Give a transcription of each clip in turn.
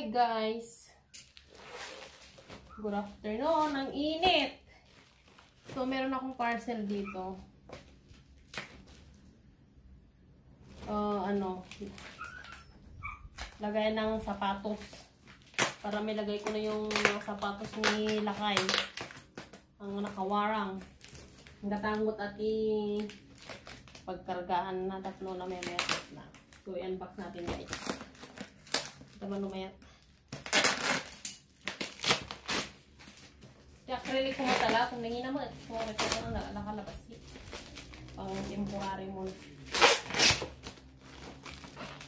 Hi guys! Good afternoon! Ang init! So, meron akong parcel dito. Lagay ng sapatos. Para may lagay ko na yung mga sapatos ni Lakay. Ang nakawarang. Ang gatangot at pagkargaan na tatlo na may mayat na. So, i-unbox natin guys. Ito man lumayat. Acrylic ko matala. Kung nangina mo, ito na nakalabas. Pang temporary mo.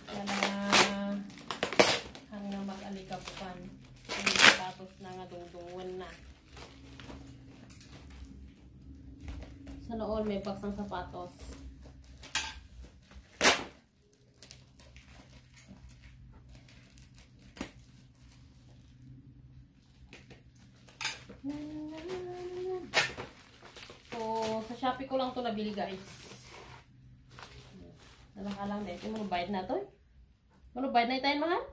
Kaya na hanggang mag-alikapukan. Yung sapatos na nga dungdungan na. Sa noon, may box ng sapatos. So, sa Shopee ko lang to nabili guys. Nalakalang din. Yung mga bayad na to eh. Ano bayad na itayin mahal?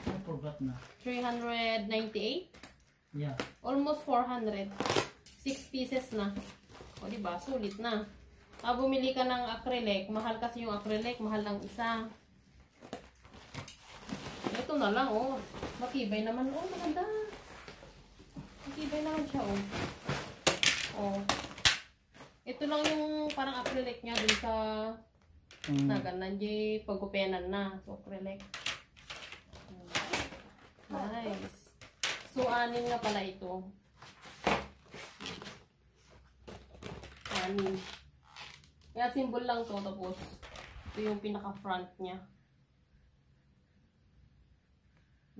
I forgot na. 398? Yeah. Almost 400. 6 pieces na. O diba? Sulit na. Bumili ka ng acrylic. Mahal kasi yung acrylic. Mahal ang isa. Ito na lang oh. Matibay naman. Oh, maganda. Matibay naman siya oh. Oh. Ito lang yung parang acrylic niya dun sa naganan di pagupenan na. So acrylic. Nice. So anim nga pala ito. Anim. Kaya symbol lang to tapos ito yung pinaka front niya.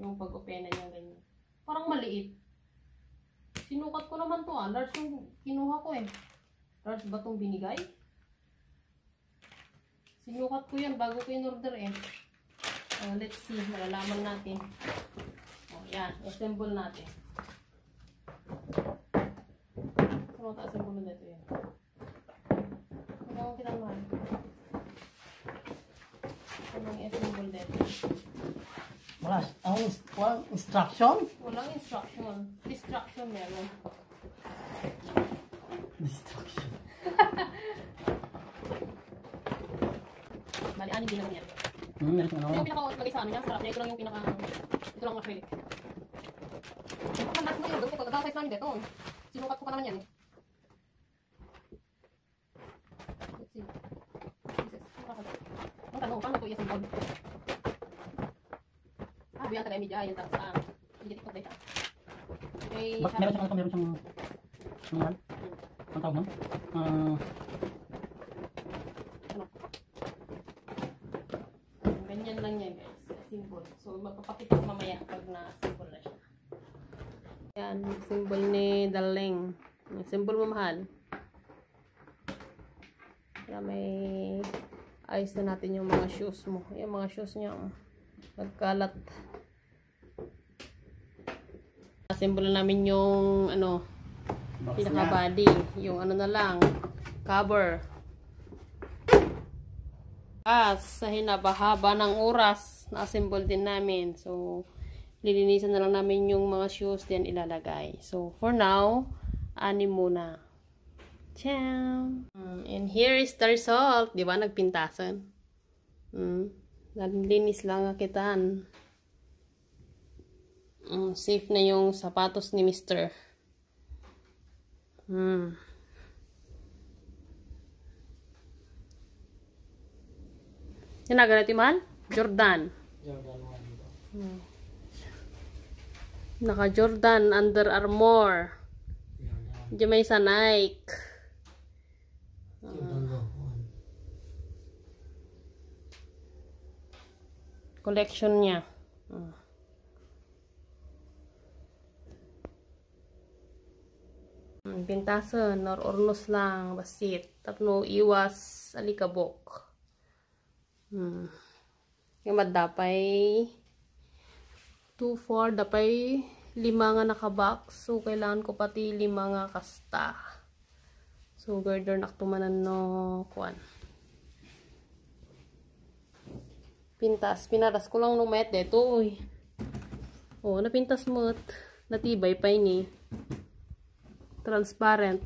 Yung pag-openan niya ganyan. Parang maliit. Sinukat ko naman to ah. Large yung kinuha ko eh. Large ba itong binigay? Sinukat ko yan bago ko in-order eh. Let's see. Malalaman natin. Oh, yan. Assemble natin. Ano ito assemble na dito yan? Ano kita mahal? Anong assemble dito? Walang instruction? Walang instruction. Distraction meron. Distraction. Bali, anin din naman yan. Meron ano? Yung pinaka-lagay sa ano niya, sarap niya. Ito lang yung pinaka... Ito lang ang acrylic. Pagkandas mo yun, doon ko pagkakasize namin dito. Sinukat ko pa naman yan eh. Let's see. Ang tanong, paano ito i-assemble? Biyan taga media yan tapos hindi TikTok data. Okay, meron siyang ano? Ang tawag mo? Ganyan lang yan guys. Symbol. So magpapakita ko mamaya pag na-symbol na siya. Yan, symbol ni Daleng. Symbol mo mahal. Kaya may ayos na natin yung mga shoes mo. Yung mga shoes niya. Nagkalat. Symbol namin yung ano pinaka body, yung ano na lang cover. Sa hinabahaba ng oras na symbol din namin. So lilinisan na lang namin yung mga shoes din ilalagay. So for now, anim muna. Ciao. And here is the result. Di ba nagpintasan? Nalinis lang kitaan. Safe na yung sapatos ni Mr. Yan na ganito man? Jordan. Naka Jordan Under Armour. Diyan may sa Nike. Collection niya. Pintasan, nor ornos lang, basit. Tapno iwas alikabok. Yung madapay 2-4, dapay 5 nga nakabox. So, kailangan ko pati 5 nga kasta. So, girder naktumanan no kuan. Pintas. Pinaras ko lang nung met dito. Uy. Oh, napintas mo. Natibay pa ini. Transparent.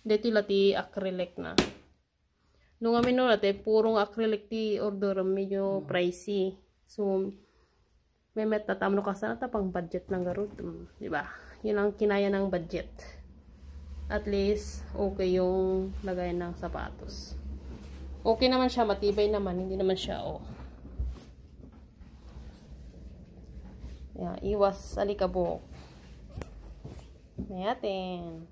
Dito lati acrylic na. Nung amin no, lati purong acrylic ti order medyo pricey. So, may met tatamno ka sana tapang budget ng garot. Diba? Yun ang kinaya ng budget. At least, okay yung lagay ng sapatos. Okay naman siya, matibay naman. Hindi naman siya, oh. Yeah, iwas alikabok. Nayatin.